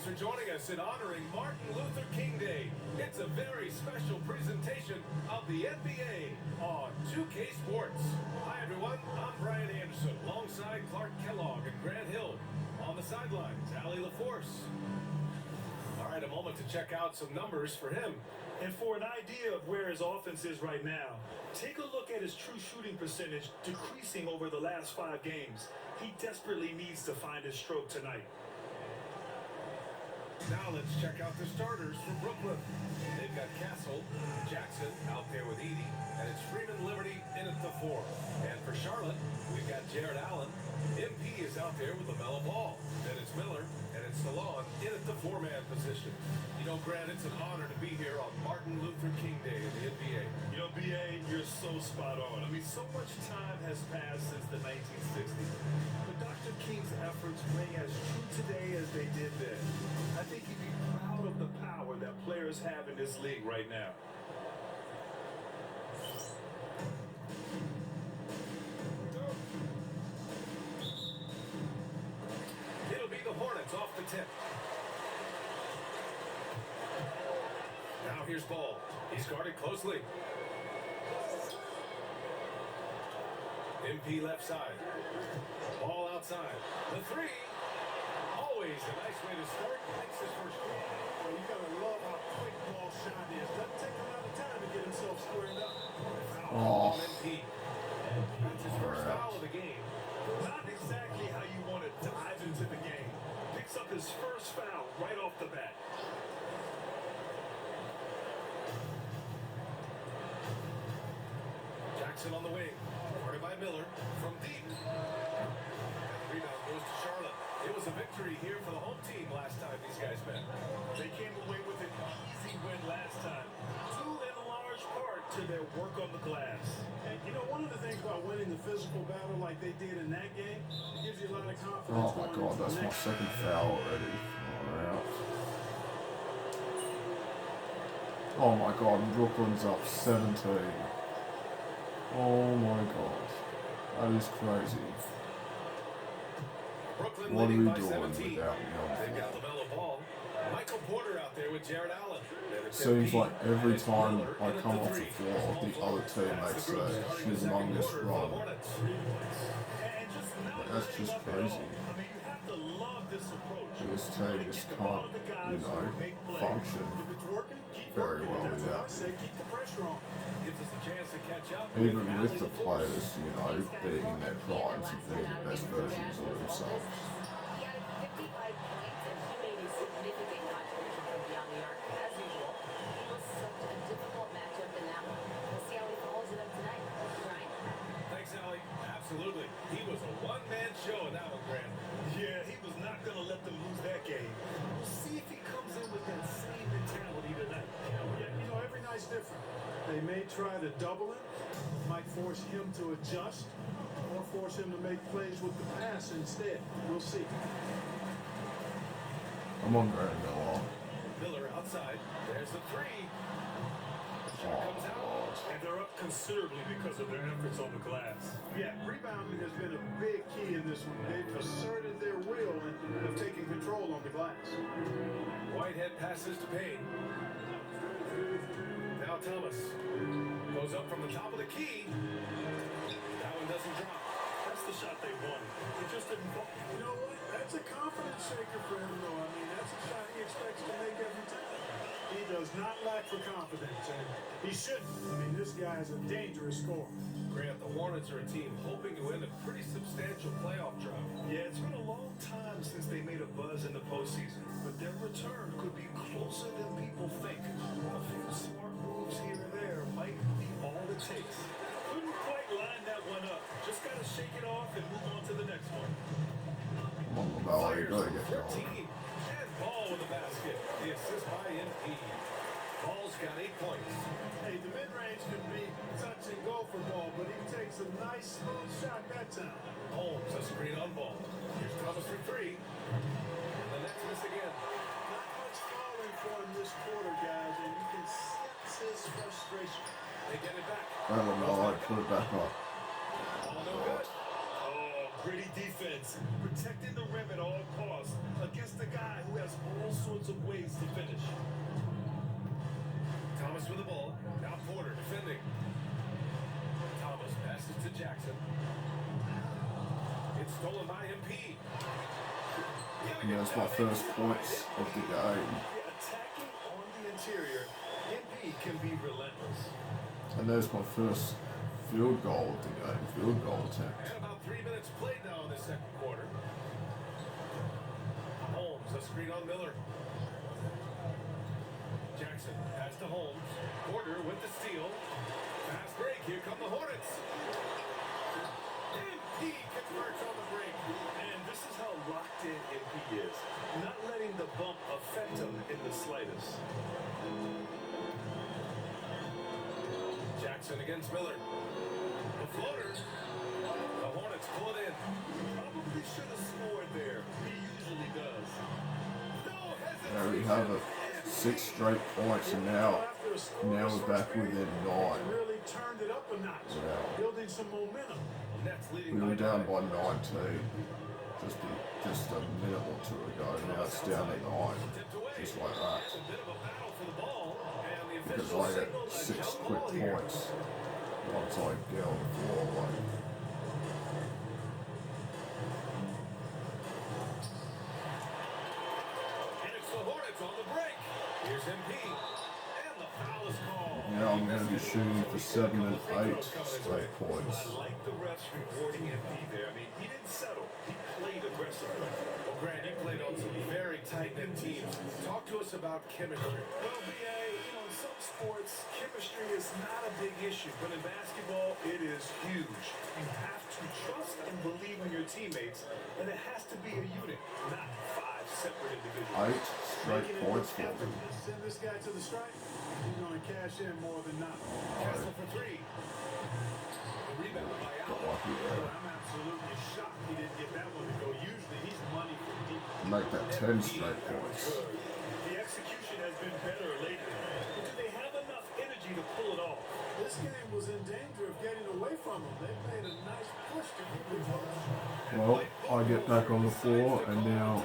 Thanks for joining us in honoring Martin Luther King Day. It's a very special presentation of the NBA on 2K Sports. Hi, everyone. I'm Brian Anderson, alongside Clark Kellogg and Grant Hill. On the sidelines, Allie LaForce. All right, a moment to check out some numbers for him. And for an idea of where his offense is right now, take a look at his true shooting percentage decreasing over the last 5 games. He desperately needs to find his stroke tonight. Now let's check out the starters for Brooklyn. They've got Castle, Jackson out there with Edey, and it's Freeman Liberty in at the 4. And for Charlotte, we've got Jared Allen. MP is out there with LaMelo Ball. Then it's Miller, and it's Salon in at the 4-man position. You know, Grant, it's an honor to be here on Martin Luther King Day in the NBA. You know, B.A., you're so spot on. I mean, so much time has passed since the 1960s. But Dr. King's efforts ring as true today as they did then. I think he'd be proud of the power that players have in this league right now. It'll be the Hornets off the tip. Now here's Ball. He's guarded closely. MP left side. Ball outside. The 3. Always a nice way to start. Makes his first goal. Well, you gotta love how quick ball shot is. Doesn't take a lot of time to get himself squared up. Foul on MP. That's his first foul of the game. Not exactly how you want to dive into the game. Picks up his first foul right off the bat. Jackson on the wing. Guarded by Miller from deep. Rebound goes to Charlotte. It was a victory here for the home team last time these guys met. They came away with an easy win last time, due in large part to their work on the glass. And you know, one of the things about winning the physical battle like they did in that game, it gives you a lot of confidence. Oh my god, that's my second foul already. Alright. Oh my god, Brooklyn's up 17. Oh my god. That is crazy. Brooklyn What are we leading by doing 17. without They've got Young? LaMelo Ball. Michael Porter out there with Jared Allen. Seems like every time I come off the floor, the other team makes a humongous run. That's just crazy. I mean, you have to love this approach. This team just can't, you know, function very well without Say keep the pressure on. Gives us a chance to catch up. even with the players, you know, being in their primes and being the best versions of themselves. He had 55 points and he made a significant contribution from beyond the arc. As usual, it was such a difficult matchup in that one. We'll see how he follows it up tonight. Ryan? Thanks, Allie. Absolutely. He was a one-man show in that one, Grant. Yeah, he was not going to let them lose that game. We'll see if he comes in with that same mentality tonight. Yeah, you know, every night's different. They may try to double it, might force him to adjust, or force him to make plays with the pass instead. We'll see. I'm on Grant Miller. Miller outside. There's the 3. Shot Oh, comes out. God. And they're up considerably because of their efforts on the glass. Yeah, rebounding has been a big key in this one. They've asserted their will and have taken control on the glass. Whitehead passes to Payne. Now Thomas goes up from the top of the key. That one doesn't drop. That's the shot they wanted. It just didn't fall. You know what? That's a confidence shaker for him, though. I mean, that's a shot he expects to make every time. He does not lack for confidence, and he shouldn't. I mean, this guy is a dangerous scorer. Grant, the Hornets are a team hoping to win a pretty substantial playoff drive. Yeah, it's been a long time since they made a buzz in the postseason, but their return could be closer than people think. A few smart moves here and there might be all it takes. Couldn't quite line that one up. Just got to shake it off and move on to the next one. Come on, LaMelo, you gotta get going. And Ball with the basket. The assist by MP. Ball's got 8 points. Hey, the mid-range can be touch and go for Ball, but he takes a nice smooth shot that time. Holmes, a screen on Ball. Here's Thomas for 3. The next miss again. Not much falling for him this quarter, guys, and you can sense his frustration. They get it back. Hey, LaMelo, put it back up. Ball no good. Oh, Gritty defense, protecting the rim at all costs against a guy who has all sorts of ways to finish. Thomas with the ball. Now Porter defending. Thomas passes to Jackson. It's stolen by MP. And that's my first points of the game. Yeah, attacking on the interior, MP can be relentless. And there's my first field goal of the game, field goal attempt. And about 3 minutes played now in the second quarter. Holmes, a screen on Miller. Jackson pass to Holmes. Porter with the steal. Fast break. Here come the Hornets. MP converts on the break. And this is how locked in MP is. Not letting the bump affect him in the slightest. Jackson against Miller. The floater. The Hornets pull it in. Probably should have scored there. He usually does. No hesitation. There we have it. 6 straight points, and now we're back within 9. Really turned it up a notch, Yeah. building some momentum. Nets leading We by were down 9. by 19 just a minute or two ago. Now it's down to 9, just like that. It's a bit of a battle for the ball, and the Because official I get signaled a 6 jump quick ball here. points once I get on the floor. Like, And it's the Hornets on the break. Here's MP. And the foul is called. now I'm going to be shooting for 7 and 8 straight points. I like the refs rewarding MP there. I mean, he didn't settle. He played aggressively. Well, Grant, you played on some very tight-knit teams. Talk to us about chemistry. Well, BA, in some sports, chemistry is not a big issue, but in basketball, it is huge. You have to trust and believe in your teammates, and it has to be a unit, not 5 separate individuals. 8 straight Making it points look for me. effortless. Send this guy to the strike. He's going to cash in more than not. Castle for 3. The rebound by Got Allen. lucky there. I'm absolutely shocked he didn't get that one to go. Usually he's money for deep. Make that 10 straight points. The execution has been better lately, but do they have enough energy to pull it off? This game was in danger of getting away from him. They made a nice push to keep it close. Well, I get back on the floor, and now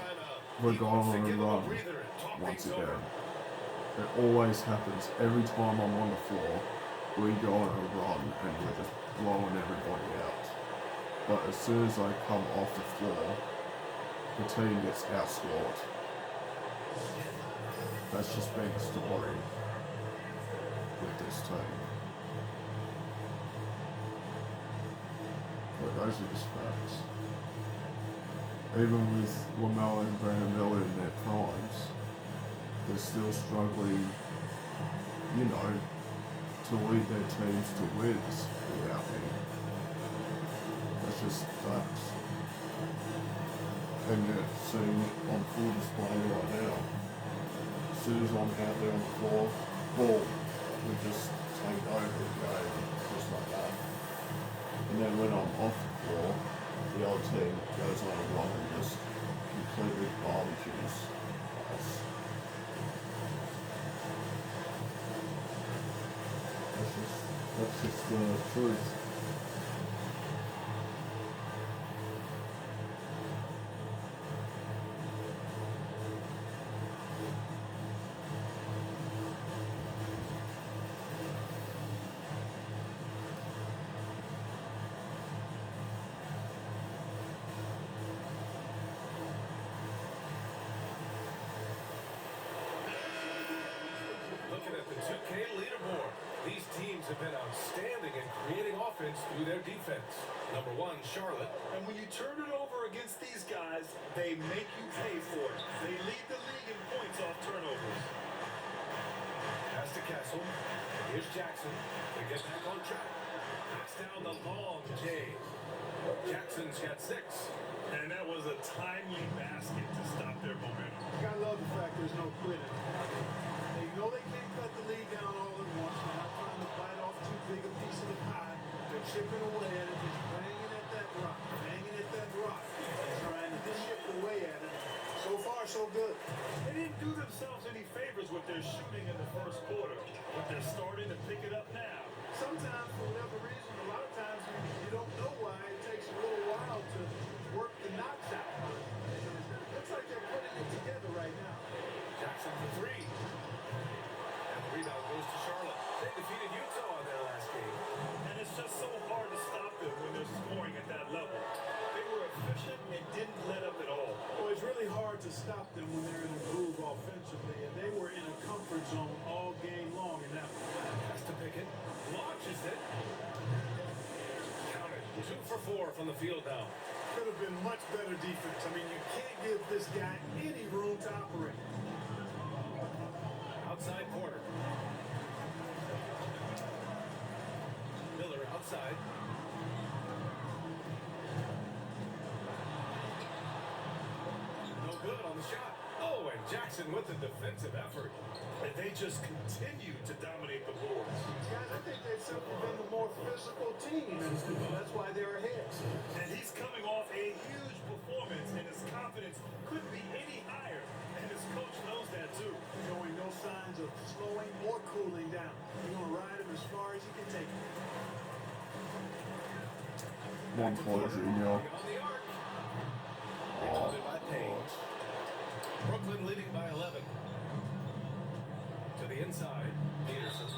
we're going on a run once again. It always happens every time I'm on the floor. We go on a run and we're just blowing everybody out. But as soon as I come off the floor, the team gets outscored. That's just been the story with this team. But those are just facts. Even with Lamelo and Brandon Miller in their primes, they're still struggling, to lead their teams to wins without me. That's just facts. And you're seeing it on full display right now. As soon as I'm out there on the floor, boom, we just take over the game, just like that. And then when I'm off the floor, the other team goes on a run and just completely barbecues us. That's just the truth. Looking at the 2K leaderboard, these teams have been outstanding in creating offense through their defense. Number 1, Charlotte. And when you turn it over against these guys, they make you pay for it. They lead the league in points off turnovers. Pass to Castle. Here's Jackson. They get back on track. Pass down the long J. Jackson's got 6. And that was a timely basket to stop their momentum. You gotta love the fact there's no quitting. They know they can't cut the lead down all at once. They're not trying to bite off too big a piece of the pie. They're chipping away at it, just banging at that rock, and trying to just chip away at it. So far, so good. They didn't do themselves any favors with their shooting in the first quarter, but they're starting to pick it up now. Sometimes, for whatever reason, a lot of times you don't know why. It takes a little while to for 4 from the field now. Could have been much better defense. I mean, you can't give this guy any room to operate. Outside corner. Miller outside. No good on the shot. Oh, and Jackson with the defensive effort. And they just continue to dominate the boards. Guys, I think they've simply been the more physical team, and that's why they're ahead. And he's coming off a huge performance, and his confidence couldn't be any higher. And his coach knows that too. Showing no signs of slowing or cooling down. You're going to ride him as far as you can take him. One point, Junior. On the arc. Rebounded by Payne. Brooklyn leading by 11. To the inside, Peterson.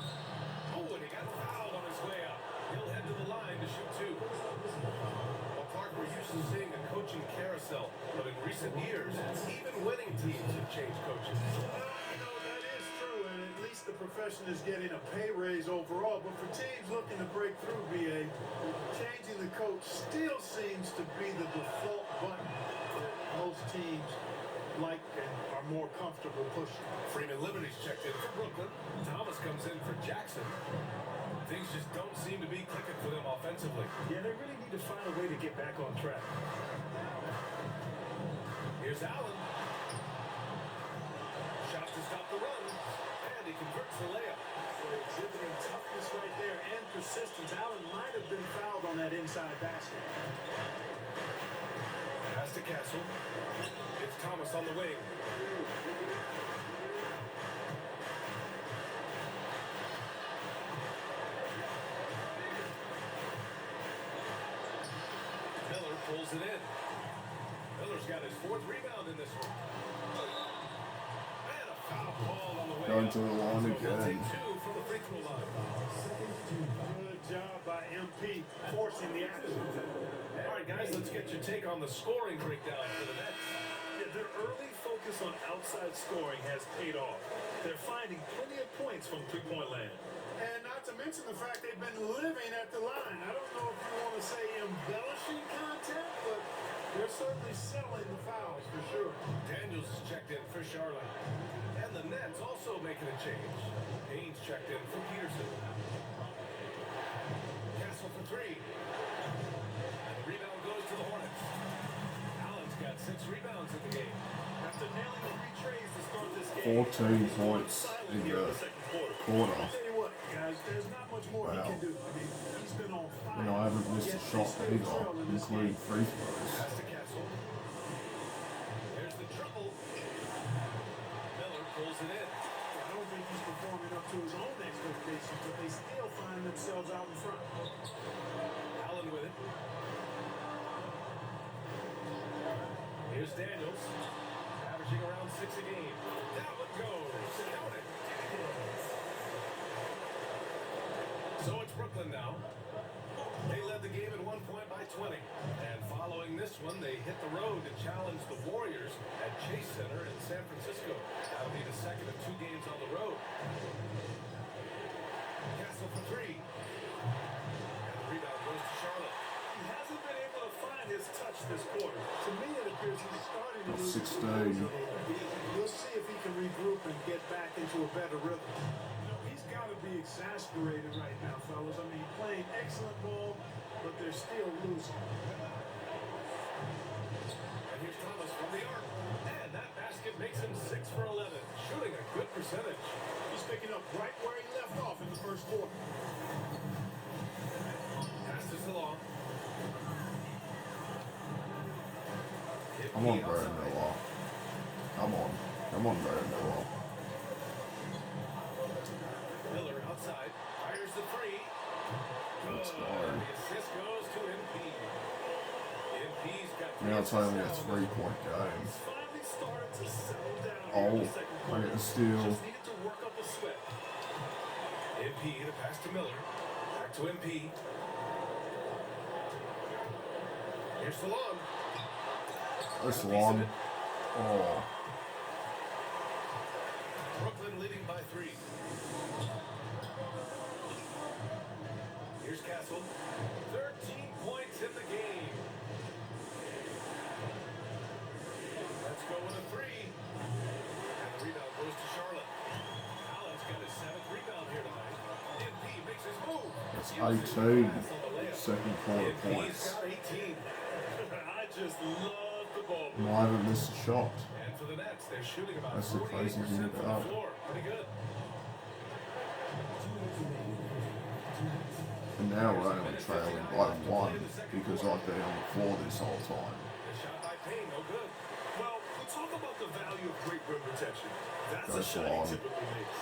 Oh, and he got fouled on his way out. He'll head to the line to shoot 2. Well, Clark, we're used to seeing a coaching carousel, but in recent years, even winning teams have changed coaches. That is true, and at least the profession is getting a pay raise overall. But for teams looking to break through, BA, changing the coach still seems to be the default button that most teams like and are more comfortable pushing. Freeman Liberty's checked in for Brooklyn. Thomas comes in for Jackson. Things just don't seem to be clicking for them offensively. Yeah, they really need to find a way to get back on track. Here's Allen. Shot to stop the run. And he converts the layup. Exhibiting toughness right there and persistence. Allen might have been fouled on that inside basket. Pass to Castle. It's Thomas on the wing. Miller pulls it in. Miller's got his 4th rebound in this one. And a foul call on the way Going up. to the line So he'll again. take 2 from the free throw line. Good job by MP forcing the action. All right, guys, let's get your take on the scoring breakdown for the Nets. Yeah, their early focus on outside scoring has paid off. They're finding plenty of points from three-point land. And not to mention the fact they've been living at the line. I don't know if you want to say embellishing content, but they're certainly selling the fouls for sure. Daniels is checked in for Charlotte. And the Nets also making a change. Haynes checked in for Peterson. Castle for 3. And the rebound goes to the Hornets. Allen's got 6 rebounds in the game. After nailing 3 trays to start this game, 14 points in here in the the second quarter. quarter. I'll tell you what, guys, there's not much more he Wow. can do. I mean, he's been on fire. You know, I haven't missed a Yet shot they still either, trail in this including game. free throws. Pass to Castle. There's the trouble. Miller pulls it in. I don't think he's performing up to his own expectations, but they still find themselves out in front. Allen with it. Here's Daniels. Averaging around 6 a game. Down it goes. Count it. So it's Brooklyn now. They led the game at one point by 20. And following this one, they hit the road to challenge the Warriors at Chase Center in San Francisco. That'll be the second of 2 games on the road. Castle for 3. And the rebound goes to Charlotte. He hasn't been able to find his touch this quarter. To me, it appears he's starting to lose 16. We'll see if he can regroup and get back into a better rhythm. You know, he's got to be exasperated right now, fellas. I mean, playing excellent ball, but they're still losing. And here's Thomas from the arc. And that basket makes him 6 for 11. Shooting a good percentage. He's picking up right where he left off in the first quarter. Passes along. Come on, Brandon Noah. Come on. Come on, Brandon Noah. Miller outside. Fires the 3. Let's go. And the assist goes to MP. MP's got 3 Now it's only a assists now. 3-point game. He's finally started to settle down here Oh, in the second I quarter. get the steal. Just needed to work up a sweat. MP to pass to Miller. Back to MP. Here's Salon. This one. Oh, Brooklyn leading by 3. Here's Castle. 13 points in the game. Let's go with a three. And the rebound goes to Charlotte. Allen's got his 7th rebound here tonight. MP makes his move. It's Uses 18 the pass on the layup. second quarter MP's points. got 18. I just love the ball. And I haven't missed a shot. And for the Nets, they're shooting about That's the 48% crazy thing from the about it. floor. Pretty good. And now we're only trailing by 1 because I've been on the floor this whole time. The shot by Payne, no good. Well, we'll talk about the value of great rim protection. That's a That's shot he long. typically makes.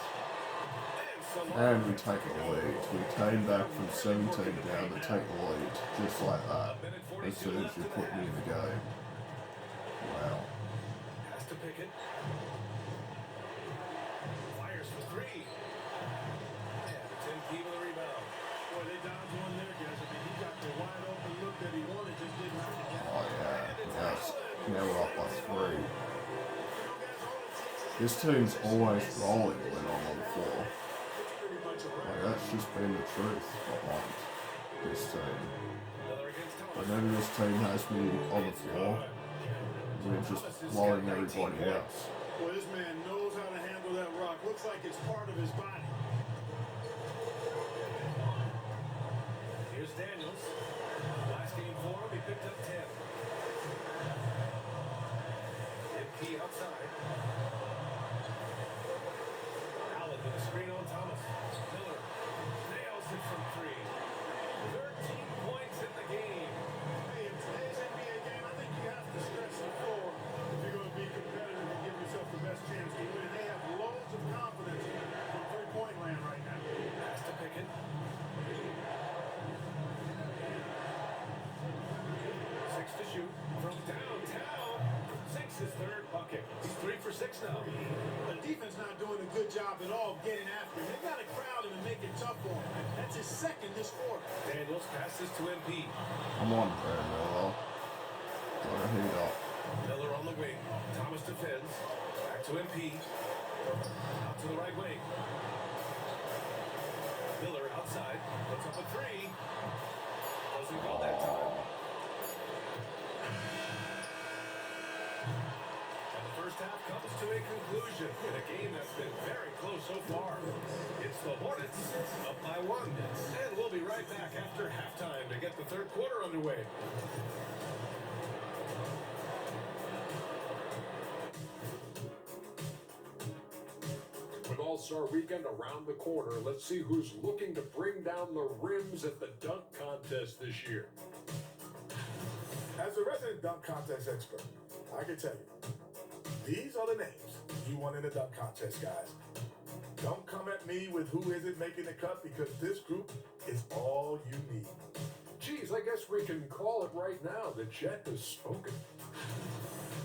And we take a lead. We came back from 17 down to take the lead, just like that, as soon as you put me in the game. Wow. Has to pick it. Fires for three. And it's MP with a rebound. Boy, they dodged one there, guys. I mean, he got the wide open look that he wanted, just didn't have to get it. Oh yeah. Now we're up by 3. This team's always rolling when I'm on the floor. Like, that's just been the truth behind this team. Another against Thomas. Whenever this team has me on the floor, we're just blowing everybody out. Boy, this man knows how to handle that rock. Looks like it's part of his body. Here's Daniels. Last game for him, he picked up 10. MP outside. Allen with a screen on Thomas. Miller nails it from 3. 13 points in the game. Hey, in today's NBA game, I think you have to stretch the floor if you're going to be competitive and give yourself the best chance to win. They have loads of confidence from three-point land right now. Has to pick it. 6 to shoot from downtown. 6 his 3rd bucket. He's 3 for 6 now. The defense not doing a good job at all of getting after him. They got to crowd him and make it tough for him. That's his 2nd this quarter. Daniels passes to MP. I'm on there, Miller. Gotta heat up. Miller on the wing. Thomas defends. Back to MP. Out to the right wing. Miller outside. Puts up a 3. Doesn't go that time. And the first half comes to a conclusion in a game that's been very close so far. It's the Hornets up by 1. And we'll be right back after halftime to get the 3rd quarter underway. With All-Star Weekend around the corner, let's see who's looking to bring down the rims at the dunk contest this year. As a resident dunk contest expert, I can tell you, these are the names you want in the dunk contest, guys. Don't come at me with who isn't making the cut because this group is all you need. Geez, I guess we can call it right now. The Jet has spoken.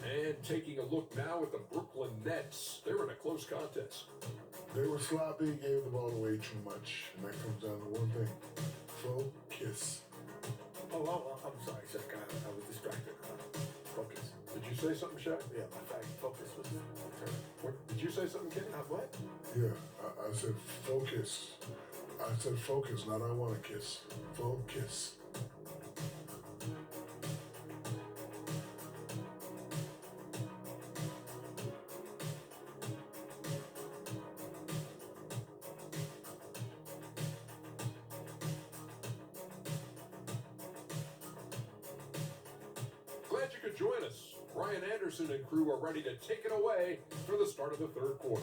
And taking a look now at the Brooklyn Nets, they're in a close contest. They were sloppy, gave the ball away too much, and that comes down to one thing: focus. Oh, I'm sorry, Shaq. I was distracted. Focus. Did you say something, Shaq? Yeah, my fact, focus was the term. What, did you say something, Kenny? What? Yeah, I said focus. I said focus, not I want to kiss. Focus. Glad you could join us. Ryan Anderson and crew are ready to take it away for the start of the 3rd quarter.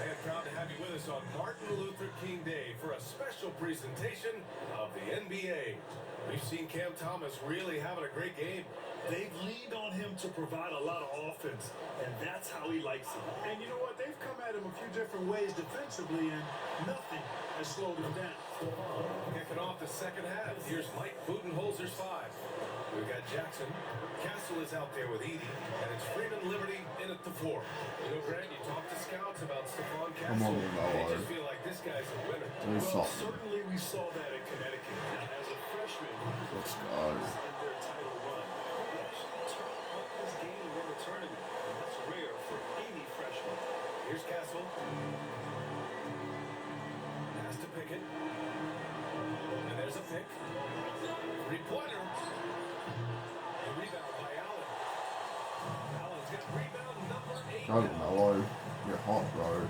And proud to have you with us on Martin Luther King Day for a special presentation of the NBA. We've seen Cam Thomas really having a great game. They've leaned on him to provide a lot of offense, and that's how he likes it. And you know what? They've come at him a few different ways defensively, and nothing has slowed him down. Kicking off the second half. Here's Mike Budenholzer's 5. We've got Jackson. Castle is out there with Edie, and it's Freeman Liberty in at the 4. You know, Grant, you talk to scouts about Stephon Come on, Castle. They Miller. just feel like this guy's a winner. Do Well, something. certainly we saw that in Connecticut. Now, as a freshman, Let's go. in their title run, he actually turned up his game in the tournament. And that's Here's Castle. Pass to Pickett. And there's a pick. Three-pointer. The rebound by Allen. Allen's got rebound number 8. I don't know. You're hot, bro.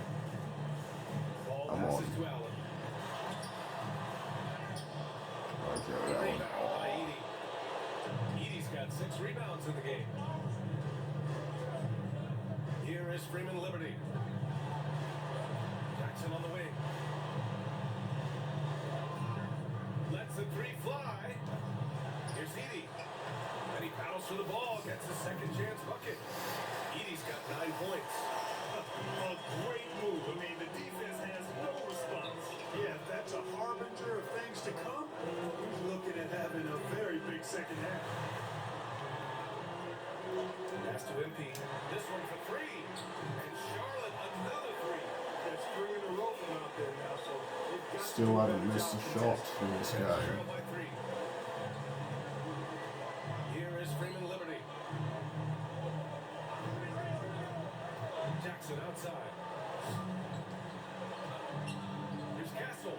Ball Come passes on. to Allen. Okay, that one. Rebound by Edie. Edie's got 6 rebounds in the game. Here is Freeman Liberty. Jackson on the wing. Lets the three fly. Here's Edie. And he battles for the ball. Gets a second chance bucket. Edie's got 9 points. A great move. I mean, the defense has no response. Yeah, if that's a harbinger of things to come, he's looking at having a very big second half. Pass to MP. This one for 3. And Charlotte another 3. That's 3 in a row from out there now, so they've got Still to haven't missed a shot from this Trail game. by 3. Here is Freeman Liberty. Jackson outside. Here's Castle.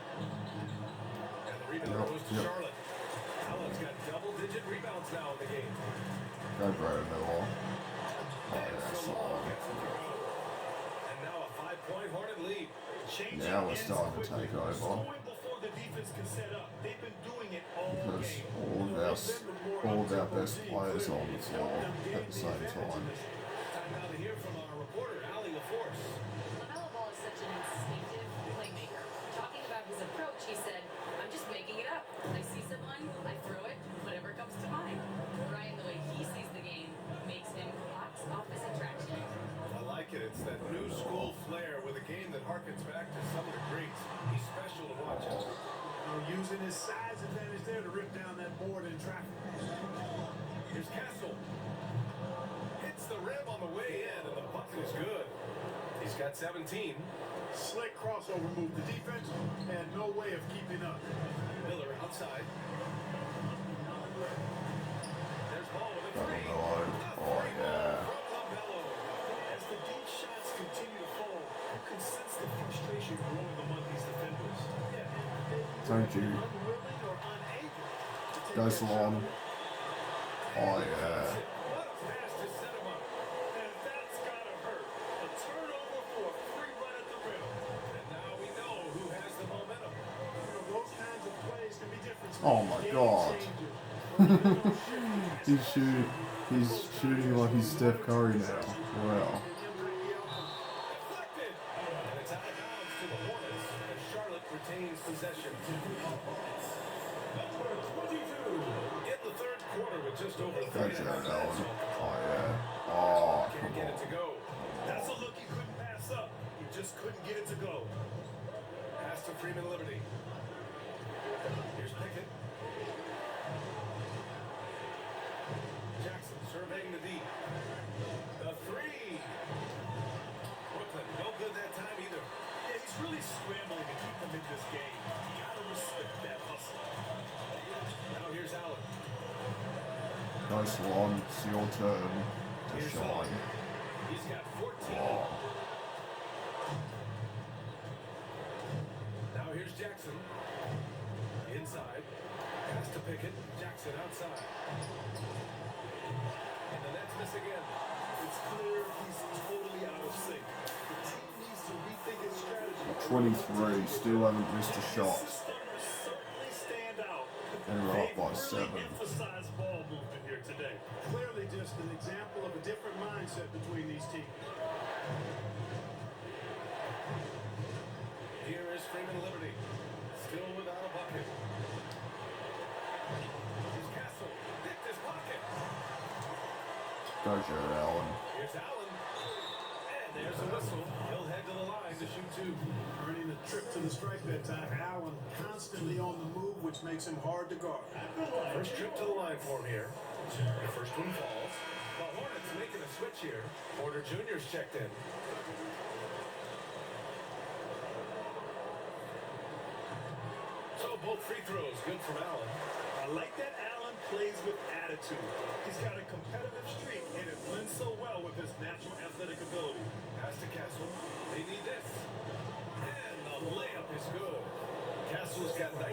And the rebound goes to Yep. Charlotte. Allen's got double-digit rebounds now in the game. Go Brad Miller. Oh, yeah, that's the one. And now a 5-point Hornet lead. Changing Now we're ends starting to quickly. take over. Scoring before the defense can set up. They've been doing it all Because game. all of our best players on the floor at the same time. Time now to hear from our reporter, Allie LaForce. LaMelo Ball is such an instinctive playmaker. Talking about his approach, he said, I'm just making it up. I see someone, I throw it, whatever comes to mind. Ryan, the way he sees the game makes him box office attraction. I like it. It's that new school flair with a game that harkens back to some of the greats. He's special to watch. Using his size advantage there to rip down that board in traffic. Here's Castle. Hits the rim on the way in, and the bucket is good. He's got 17. Slick crossover move. The defense had no way of keeping up. Miller outside. There's Ball with a Brad three. Miller. Oh, yeah. From LaMelo. As the deep shots continue to fall, you can sense the frustration growing among these defenders. Thank you. Unwilling or unable to take Go that Salon. shot. Oh, yeah. What a pass to set him up. And that's gotta hurt. A turnover for a free run at the rim. And now we know who has the momentum. Those kinds of plays can be different. Oh, my Game God. changers. He's shooting like he's Steph Curry now. Wow. Deflected. And it's out of bounds to the Hornets as Charlotte retains possession. Number 22. In the third quarter with just over 30 Go Jared minutes. Allen. Oh, yeah. Oh, Can't come get it to on. go. That's a look he couldn't pass up. He just couldn't get it to go. Pass to Freeman Liberty. Here's Pickett. Jackson surveying the deep. The three. Brooklyn, no good that time either. Yeah, he's really scrambling to keep them in this game. You gotta respect that hustle. Now here's Allen. Go Salon. It's your turn to Here's shine. Allen. He's got 14. Oh, Now here's Jackson. Inside. Pass to Pickett. Jackson outside. And the Nets miss again. It's clear he's totally out of sync. The team needs to rethink its strategy. 23. Still haven't missed a shot. Systems certainly stand out. And we're up by They've 7. really emphasized ball movement here today. Clearly just an example of a different mindset between these teams. Here is Freeman Liberty. Still without a bucket. Here's Castle. Picked his pocket. Go Jared Allen. Here's Allen. And there's a whistle. He'll head to the line to shoot 2. Earning a trip to the stripe that time. Allen constantly on the move, which makes him hard to guard. First trip to the line for him here. The first one falls. The Hornets making a switch here. Porter Jr.'s checked in. So both free throws good from Allen. I like that Allen plays with attitude. He's got a competitive streak, and it blends so well with his natural athletic ability. Pass to Castle. They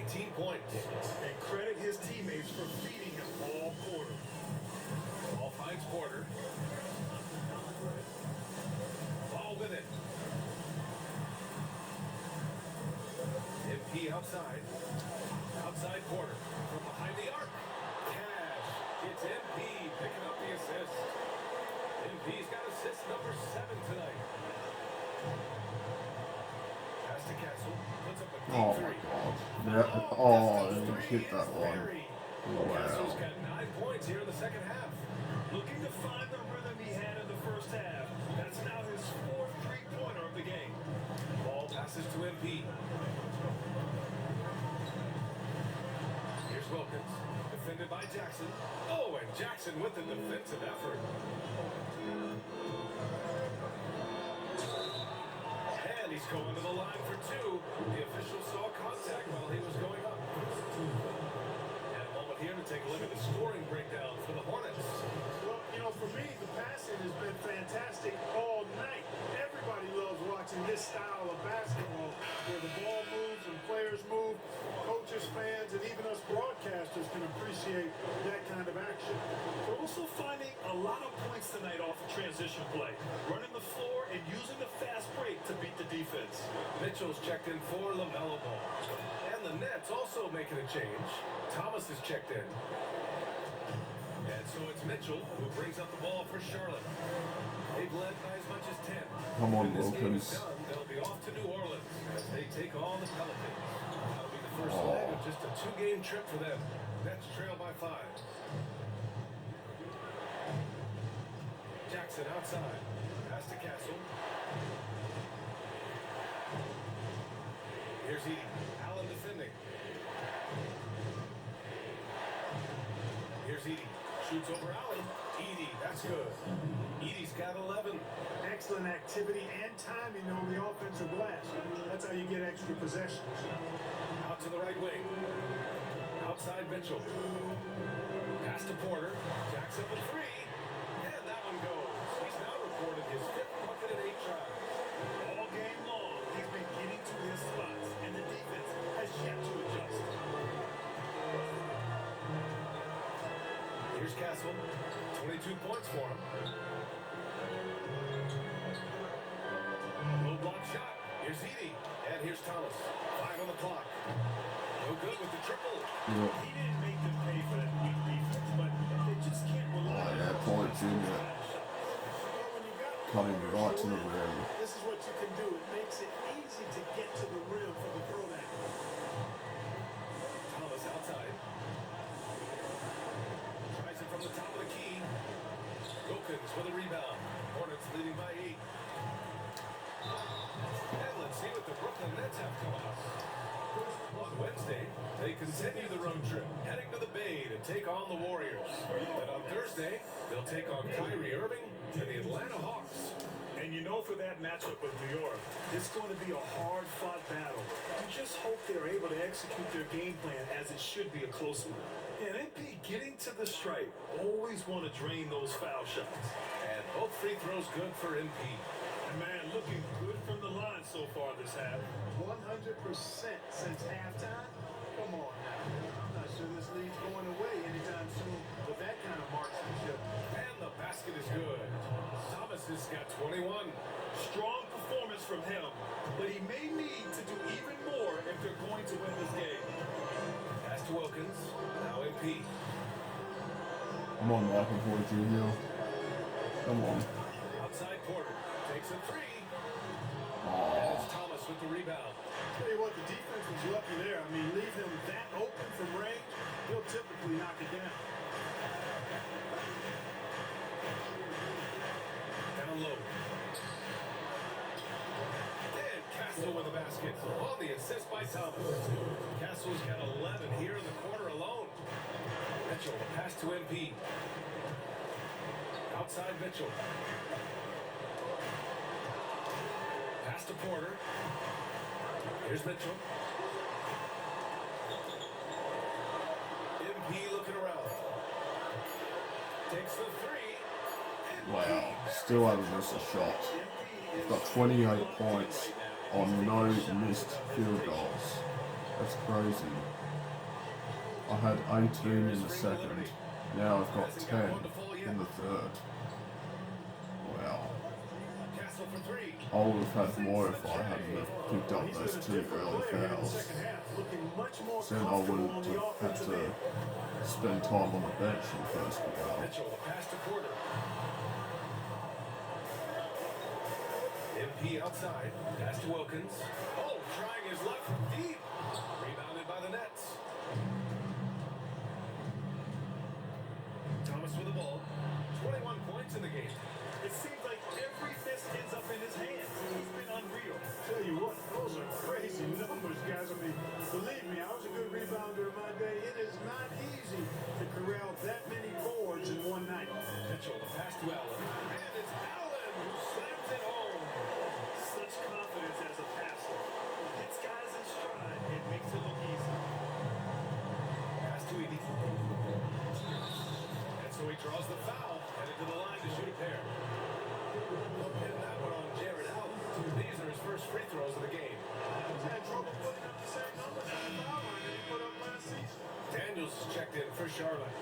19 points. And credit his teammates for feeding him all quarter. Ball finds Porter. Ball with it. MP outside. Outside Porter. From behind the arc. Cash. It's MP picking up the assist. MP's got assist number 7 tonight. Pass to Castle. Puts up a deep Oh my three. god. Yeah. Oh, I didn't hit that one. Castle's Wow. got 9 points here in the second half. Looking to find the rhythm he had in the first half. That's now his 4th three-pointer of the game. Ball passes to MP. Here's Wilkins. Defended by Jackson. Oh, and Jackson with the defensive effort. And he's going to the line for 2. The official saw contact while he was going up. And a moment here to take a look at the scoring breakdown for the Hornets. Well, you know, for me, the passing has been fantastic all night. Everybody loves watching this style of basketball where the ball moves and players move. Coaches, fans, and even us broadcasters can appreciate that kind of action. We're also finding a lot of points tonight off of transition play. Running the floor and using the fast break to beat the defense. Mitchell's checked in for LaMelo Ball. And the Nets also making a change. Thomas is checked in. And so it's Mitchell who brings up the ball for Charlotte. They've led by as much as 10. Come on, When this game is Wilkins. done, they'll be off to New Orleans as they take on the Pelicans. That'll be the first Oh. leg of just a 2-game trip for them. Nets trail by 5. Jackson outside. Pass to Castle. Here's Edie. Allen defending. Here's Edie. Shoots over Allen. Edie, that's good. Edie's got 11. Excellent activity and timing on the offensive glass. That's how you get extra possessions. Out to the right wing. Outside Mitchell. Pass to Porter. Jackson with 3. And that one goes. He's now recorded his 5th bucket in 8 tries. All game long, he's been getting to his spots, and the defense has yet to adjust. Here's Castle. 22 points for him. Low block shot. Here's Edie. And here's Thomas. 5 on the clock. No good with the triple. Yeah. He didn't make them pay for that weak defense, but they just can't rely Oh, on yeah, those points in bad there. shots. Well, when you got Coming right to the rim. this is what you can do. It makes it easy to get to the rim for the throwdown. Thomas outside. Tries it from the top of the key. Wilkins with a rebound. Hornets leading by 8. And let's see what the Brooklyn Nets have to us. On Wednesday, they continue the road trip, heading to the Bay to take on the Warriors. And on Thursday, they'll take on Kyrie Irving and the Atlanta Hawks. And you know, for that matchup with New York, it's going to be a hard-fought battle. You just hope they're able to execute their game plan as it should be a close one. And MP getting to the stripe, always want to drain those foul shots. And both free throws good for MP. And man, looking good from the line so far this half. 100% since halftime. Come on now. I'm not sure this lead's going away anytime soon with that kind of marksmanship. And the basket is good. Thomas has got 21. Strong performance from him, but he may need to do even more if they're going to win this game. Pass to Wilkins. Now MP. Come on, Michael Porter Jr. Come on. Outside Porter. Takes a 3. And Oh, it's Thomas with the rebound. Tell you what, the defense was lucky there. I mean, leave him that open from range, he'll typically knock it down. Down low. And Castle with the basket. On the assist by Thomas. Castle's got 11 here in the quarter alone. Mitchell, the pass to MP. Outside Mitchell. Pass to Porter. Here's Mitchell. MP looking around. Takes the 3. wow. Still hasn't missed a shot. He's got 28 points on no missed field goals. That's crazy. I had 18 in the second. Now I've got 10 in the third. Wow. Castle for three. I would have had more if I hadn't have picked up those 2 early fouls. Then I wouldn't have had to spend time on the bench in the first quarter. Mitchell, the pass to Porter. MP outside. Pass to Wilkins. Oh, trying his luck from deep. Rebounded by the Nets. Thomas with the ball. 21 points in the game. It seems like every miss ends up in his hands. It's been unreal. Tell you what, those are crazy numbers, guys. I mean, believe me, I was a good rebounder in my day. It is not easy to corral that many boards in one night. Mitchell, the pass to Allen. And it's Allen who slams it home. Such confidence as a passer. Hits guys in stride and makes it look easy. Pass to Edie. And so he draws the foul. Headed to the line to shoot a pair. And that one on Jared Allen. These are his first free throws of the game. He's had trouble putting up the same numbers on the foul line that he put up last season. Daniels is checked in for Charlotte.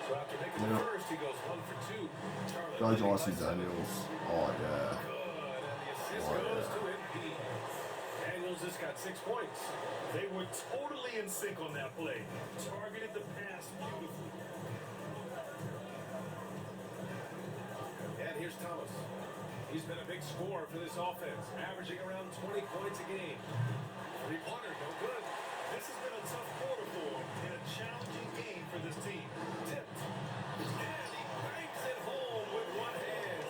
So after making the first, he goes 1 for 2. Charlotte Go leading by Darcy 7. Daniels. Oh yeah. Good, and the assist goes to MP. Daniels just got 6 points. They were totally in sync on that play. Targeted the pass beautifully. And here's Thomas. He's been a big scorer for this offense, averaging around 20 points a game. Three-pointer, no good. This has been a tough quarter for him and a challenging game for this team. Tipped. And he banks it home with one hand.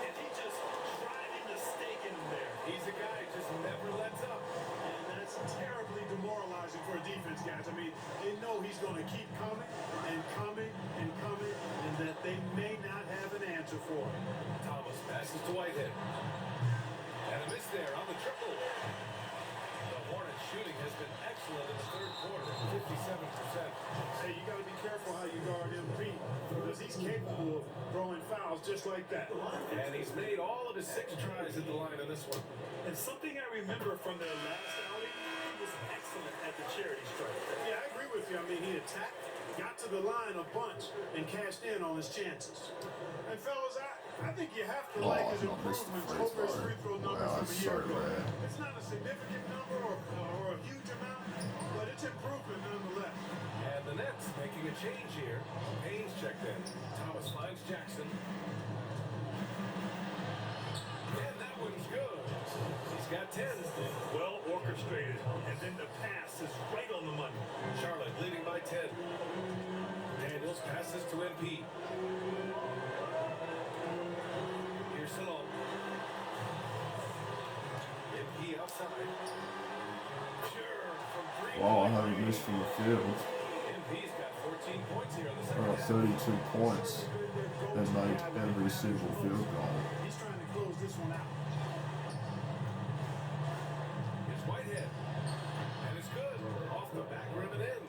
And he just driving the stake in there. He's a guy who just never lets up. And that's terribly demoralizing for a defense, guys. I mean, they know he's going to keep coming and coming and coming, and that they may not have an answer for him. Thomas passes to Whitehead. And a miss there on the triple. The Hornets shooting has been excellent in the third quarter, 57%. Hey, you got to be careful how you guard MP, because he's capable of throwing fouls just like that. And he's made all of his 6 tries at the line on this one. And something I remember from their last outing, he was excellent at the charity stripe. Yeah, I agree with you. I mean, he attacked, got to the line a bunch, and cashed in on his chances. And fellas, I think you have to like his I missed the improvements free over his throw. free throw numbers Wow, from a that's year so ago. rare. It's not a significant number or a huge amount, but it's improvement nonetheless. And the Nets making a change here. Haynes checked in. Thomas finds Jackson. And that one's good. He's got 10. Well orchestrated. And then the pass is right on the money. Charlotte leading by 10. Daniels passes to MP. Here's Salon. MP outside. Sure, from 3. Wow, I haven't missed from the field. MP's got 14 points here in the I second got half. 32 points and made every single field goal. He's trying to close this one out. Here's Whitehead. And it's good. Off the back rim and in.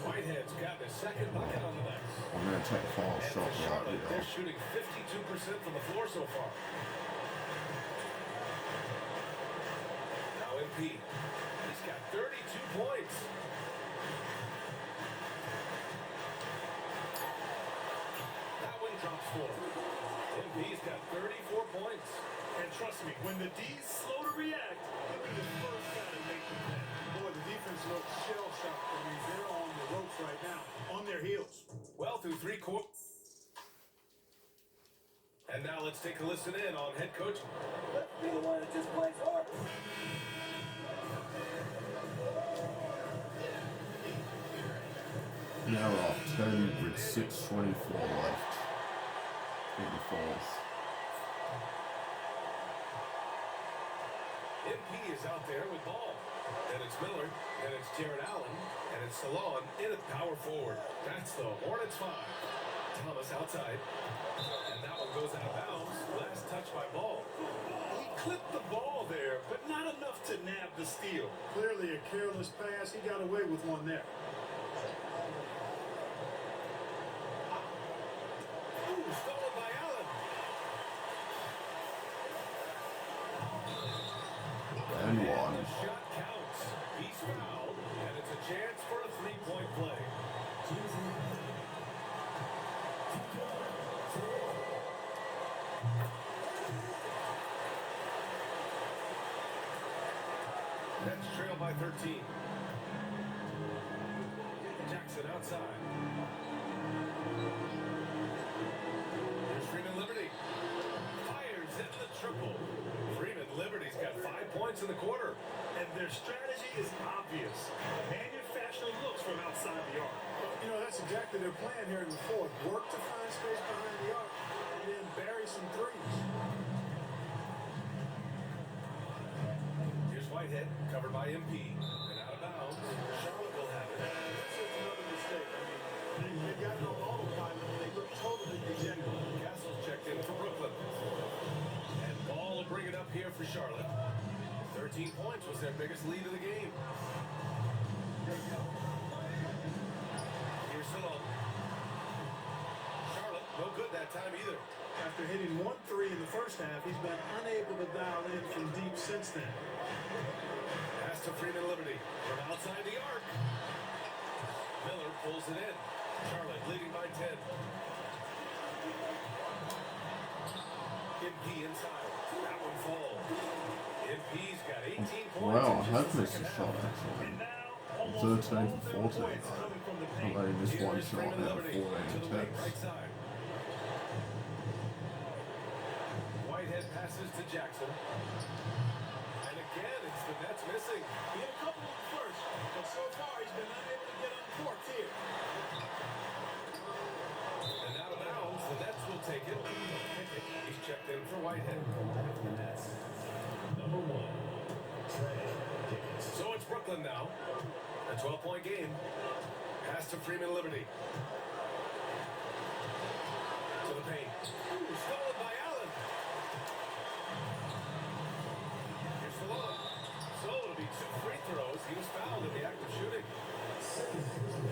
Whitehead's got his second bucket on the night. I'm going to take a final And shot for right Charlotte, here. they're shooting 52% from the floor so far. Now MP. He's got 32 points. That one drops 4. MP's got 34 points. And trust me, when the D's slow to react, he'll be the first guy to make the play. Boy, the defense looks shell-shocked. I mean, they're on the ropes right now, on their heels. Well, through 3 quarters. And now let's take a listen in on head coach. Let's be the one that just plays hard. Now we're off 10 with 6:24 left in the fourth. MP is out there with ball. And it's Miller, and it's Jared Allen, and it's Salon in at power forward. That's the Hornets 5. Thomas outside. And that one goes out of bounds. Last touch by Ball. He clipped the ball there, but not enough to nab the steal. Clearly a careless pass. He got away with one there. Ooh, stolen by Allen. by 13. Jackson outside. Here's Freeman Liberty. Fires into the triple. Freeman Liberty's got 5 points in the quarter. And their strategy is obvious. Manufacture looks from outside the arc. You know, that's exactly their plan here in the fourth. Work to find space behind the arc and then bury some threes. Here's Whitehead, covered by MP, and out of bounds. Charlotte will have it. This is another mistake. I mean, they got no autopilot and they look totally dejected. Castle's checked in for Brooklyn. And Ball will bring it up here for Charlotte. 13 points was their biggest lead of the game. Here's Salone. Charlotte, no good that time either. After hitting 1-3 in the first half, he's been unable to dial in from deep since then. Pass to Freeman Liberty from outside the arc. Miller pulls it in. Charlotte leading by 10. MP inside. That one falls. MP's got 18 points. Wow, I in have just the missed a second shot half. actually. And now, almost 13 all for their 14. points coming from the I paint. only missed one Here's shot Freeman out of Liberty 14 to the wing right attempts. side. Whitehead passes to Jackson. And again, it's the Nets missing. He had a couple of them first, but so far he's been unable to get uncorked here. And out of bounds, the Nets will take it. He's checked in for Whitehead. The Nets. Number 1, Trey Dickens. So it's Brooklyn now. A 12-point game. Pass to Freeman Liberty. To the paint. Stolen by Allen. Here's Salone. So it'll be 2 free throws. He was fouled in the act of shooting.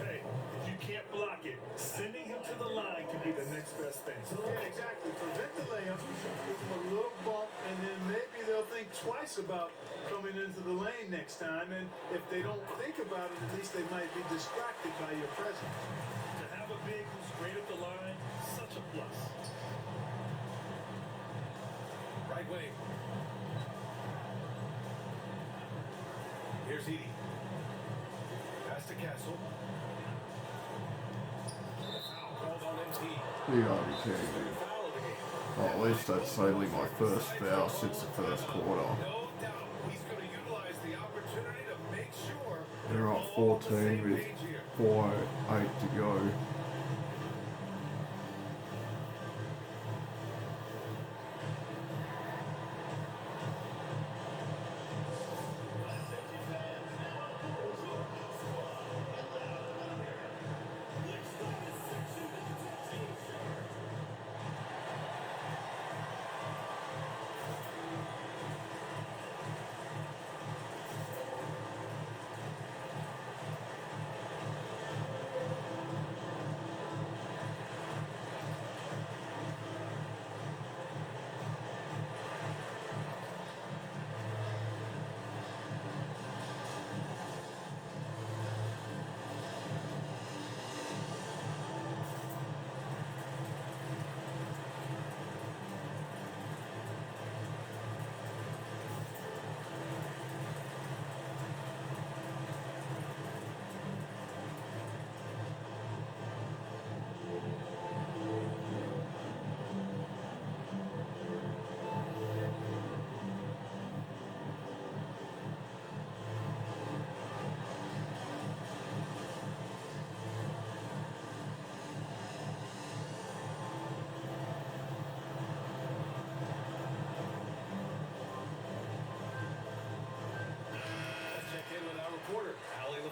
Hey, if you can't block it, sending him to the line can be the next best thing. Yeah, exactly. Prevent the layup, give them a little bump, and then maybe they'll think twice about coming into the lane next time. And if they don't think about it, at least they might be distracted by your presence. To have a big who's great at the line, such a plus. Right wing. Here's Edie. Pass to Castle. Foul called on MP. You gotta be kidding me. Foul of the game. Well, at least that's only my first foul since the first quarter. No doubt he's going to utilize the opportunity to make sure They're up all on the 14 same with page here. 4:08 to go.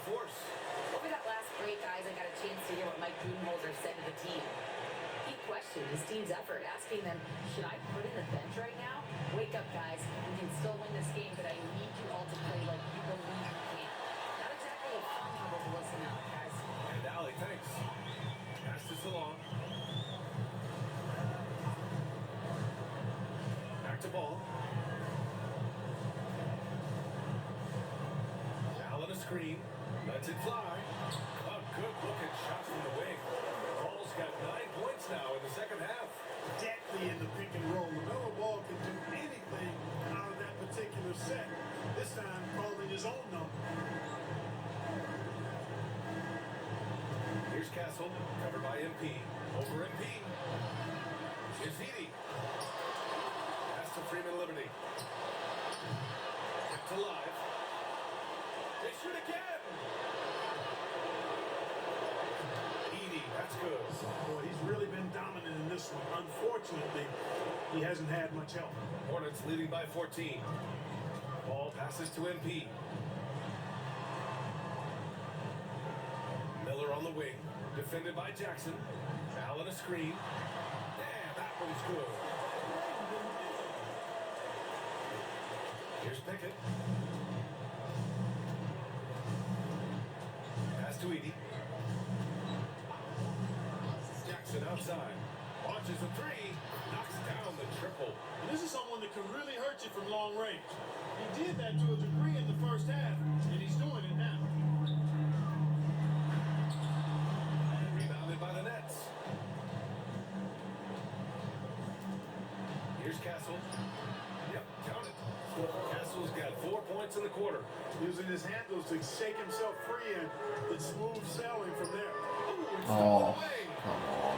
Over that last break, guys, I got a chance to hear what Mike Budenholzer said to the team. He questioned his team's effort, asking them, should I put in the bench right now? Wake up, guys. We can still win this game, but I need you all to play like you believe you can. Not exactly a comfortable to listen out, guys. And Allie, thanks. Pass this along. Back to Ball. Allen a screen. Lets it fly. A good looking shot from the wing. Ball's got 9 points now in the second half. Deadly in the pick and roll. LaMelo Ball can do anything out of that particular set. This time calling his own number. Here's Castle, covered by MP. Over MP. Here's Edie. Pass to Freeman Liberty. Kept alive. They shoot again. Edie, that's good. Boy, he's really been dominant in this one. Unfortunately, he hasn't had much help. Hornets leading by 14. Ball passes to MP. Miller on the wing, defended by Jackson. Allen a screen. And that one's good. Here's Pickett. Pass to Edie. Jackson outside. Launches a three. Knocks down the triple. And this is someone that can really hurt you from long range. He did that to a degree in the first half, and he's doing it now. Rebounded by the Nets. Here's Castle. Yep, count it. Castle's got 4 points in the quarter. Using his handles to shake himself free, and it's smooth sailing from there. Ooh, it's Oh, away. come on.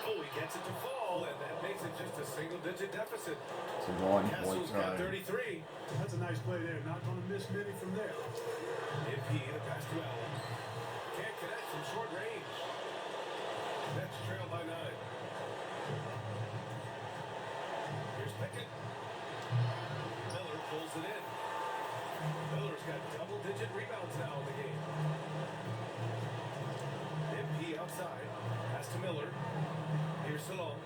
Oh, he gets it to fall, and that makes it just a single-digit deficit. It's a 9-point Castle's got game. 33. That's a nice play there. Not going to miss many from there. MP, the pass to Allen. Can't connect from short range. Nets trail by 9. Here's Pickett. Miller pulls it in. Miller's got double-digit rebounds now in the game. MP outside. Pass to Miller. Here's Salon.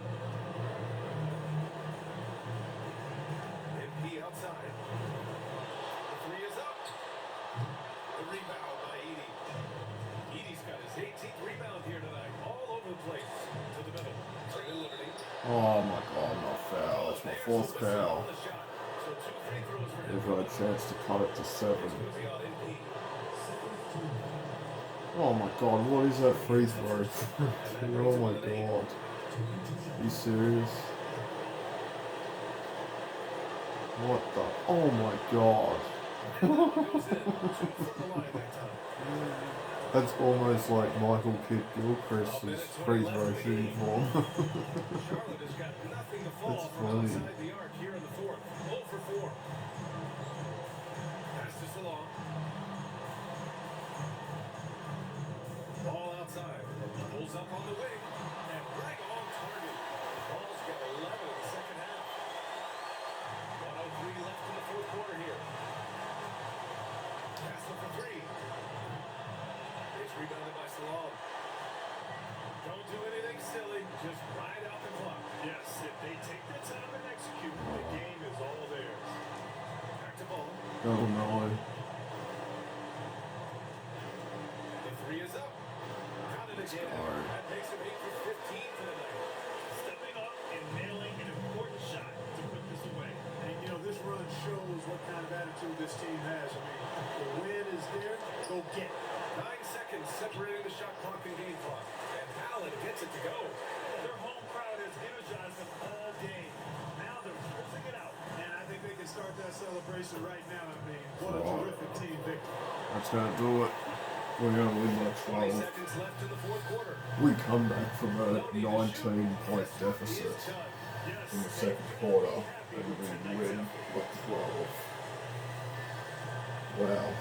MP outside. The three is up. The rebound by Edie. Edie's got his 18th rebound here tonight. All over the place. To the middle. Freeman Liberty. Oh my god, my foul. That's my fourth foul. So 2 free throws for him. They've got a chance to cut it to 7. It's going to be on MP. Oh my god, what is that free throw? Oh my god. Are you serious? What the? Oh my god. Goes in. 2 from the line that time. That's almost like Michael Kidd Gilchrist's free throw shooting form. Charlotte has got nothing to fall That's from funny. outside the arc here in the fourth. 0 for 4. Pass to Salon. Ball outside. Pulls up on the wing. And right on target. Ball's got 11 in the second half. 1:03 left in the fourth quarter here. Castle for 3. It's rebounded by Salon. Don't do anything silly. Just ride out the clock. Yes, if they take the time and execute, the game is all theirs. Back to ball. Oh no. The three is up. Count it again. hard. That makes him 8 for 15 for the night. Stepping up and nailing an important shot to put this away. And, you know, this run shows what kind of attitude this team has. I mean, the win is there. Go get it. 9 seconds separating the shot clock and game clock. And Allen gets it to go. Their home crowd has energized them all game. Now they're closing it out. And I think they can start that celebration right now. I mean, what a Oh. terrific team victory. That's gonna do it. We're gonna win by 20 12. seconds left in the fourth quarter. We come back from a 19-point He deficit is done. Yes, in the second quarter and we win by 12. Wow.